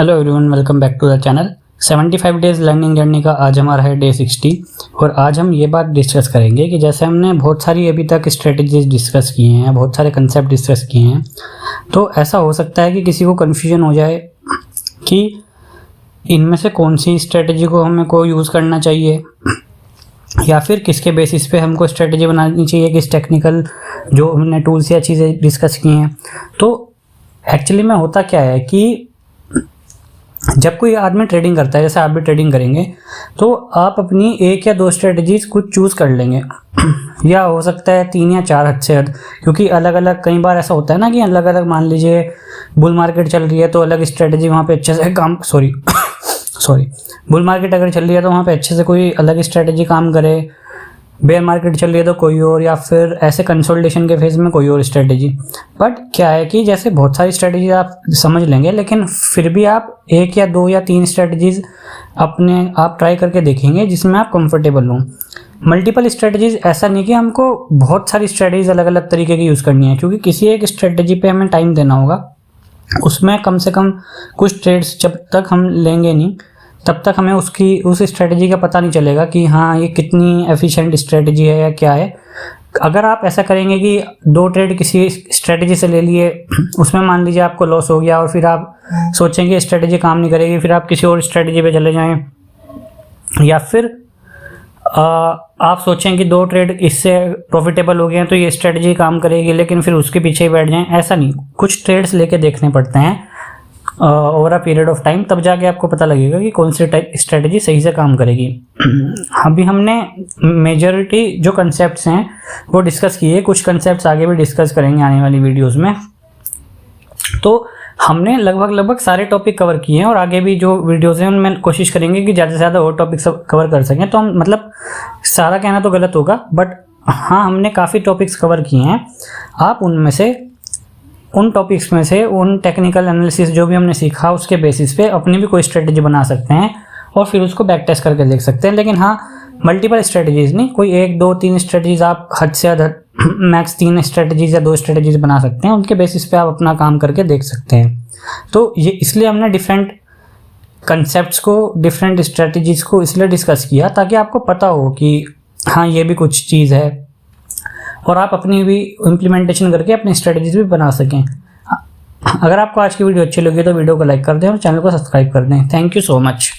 Hello everyone, welcome back to the channel. 75 days learning journey का आज हमारा है डे 60 और आज हम ये बात डिस्कस करेंगे कि जैसे हमने बहुत सारी अभी तक स्ट्रेटजीज डिस्कस किए हैं, बहुत सारे कंसेप्ट डिस्कस किए हैं, तो ऐसा हो सकता है कि किसी को कन्फ्यूजन हो जाए कि इनमें से कौन सी स्ट्रेटजी को हमें को यूज़ करना चाहिए या फिर किसके बेसिस पे हमको स्ट्रेटजी बनानी चाहिए, किस टेक्निकल जो हमने टूल्स या चीज़ें डिस्कस की हैं। तो एक्चुअली में होता क्या है कि जब कोई आदमी ट्रेडिंग करता है, जैसे आप भी ट्रेडिंग करेंगे, तो आप अपनी एक या दो स्ट्रेटजीज कुछ चूज़ कर लेंगे या हो सकता है 3 या 4 हद से हद, क्योंकि अलग अलग कई बार ऐसा होता है ना कि अलग अलग, मान लीजिए बुल मार्केट चल रही है तो अलग स्ट्रेटजी वहाँ पे अच्छे से काम सॉरी बुल मार्केट अगर चल रही है तो वहाँ पे अच्छे से कोई अलग स्ट्रेटजी काम करे, बेयर मार्केट चल रही है तो कोई और, या फिर ऐसे कंसोलिडेशन के फेज में कोई और स्ट्रेटजी। बट क्या है कि जैसे बहुत सारी स्ट्रेटजी आप समझ लेंगे, लेकिन फिर भी आप 1 या 2 या 3 स्ट्रेटजीज अपने आप ट्राई करके देखेंगे जिसमें आप कंफर्टेबल हों। मल्टीपल स्ट्रेटजीज ऐसा नहीं कि हमको बहुत सारी स्ट्रेटजीज अलग अलग तरीके की यूज़ करनी है, क्योंकि किसी एक स्ट्रेटजी पे हमें टाइम देना होगा, उसमें कम से कम कुछ ट्रेड्स जब तक हम लेंगे नहीं तब तक हमें उस स्ट्रेटजी का पता नहीं चलेगा कि हाँ ये कितनी एफिशिएंट स्ट्रेटजी है या क्या है। अगर आप ऐसा करेंगे कि 2 ट्रेड किसी स्ट्रेटजी से ले लिए, उसमें मान लीजिए आपको लॉस हो गया और फिर आप सोचेंगे स्ट्रेटजी काम नहीं करेगी, फिर आप किसी और स्ट्रेटजी पे चले जाएं, या फिर आप सोचें कि 2 ट्रेड इससे प्रॉफिटेबल हो गए हैं तो ये स्ट्रेटजी काम करेगी, लेकिन फिर उसके पीछे ही बैठ जाएं। ऐसा नहीं, कुछ ट्रेड्स लेके देखने पड़ते हैं over a period of time, तब जाके आपको पता लगेगा कि कौन सी स्ट्रेटजी सही से काम करेगी। अभी हमने मेजॉरिटी जो कंसेप्ट्स हैं वो डिस्कस किए, कुछ कंसेप्ट्स आगे भी डिस्कस करेंगे आने वाली वीडियोस में। तो हमने लगभग सारे टॉपिक कवर किए हैं और आगे भी जो वीडियोस हैं उनमें कोशिश करेंगे कि ज़्यादा से ज़्यादा और टॉपिक्स कवर कर सकें। तो हम मतलब सारा कहना तो गलत होगा, बट हाँ हमने काफ़ी टॉपिक्स कवर किए हैं। आप उनमें से उन टॉपिक्स में से उन टेक्निकल एनालिसिस जो भी हमने सीखा उसके बेसिस पे अपनी भी कोई स्ट्रेटजी बना सकते हैं और फिर उसको बैक टेस्ट करके देख सकते हैं। लेकिन हाँ, मल्टीपल स्ट्रेटजीज नहीं, कोई 1, 2, 3 स्ट्रेटजीज आप हद से हद मैक्स 3 स्ट्रेटजीज या 2 स्ट्रेटजीज बना सकते हैं, उनके बेसिस पे आप अपना काम करके देख सकते हैं। तो ये इसलिए हमने डिफरेंट कंसेप्ट्स को, डिफरेंट स्ट्रेटजीज को इसलिए डिस्कस किया ताकि आपको पता हो कि हाँ ये भी कुछ चीज़ है और आप अपनी भी इम्प्लीमेंटेशन करके अपनी स्ट्रेटजीज भी बना सकें। अगर आपको आज की वीडियो अच्छी लगी तो वीडियो को लाइक कर दें और चैनल को सब्सक्राइब कर दें। Thank you so much.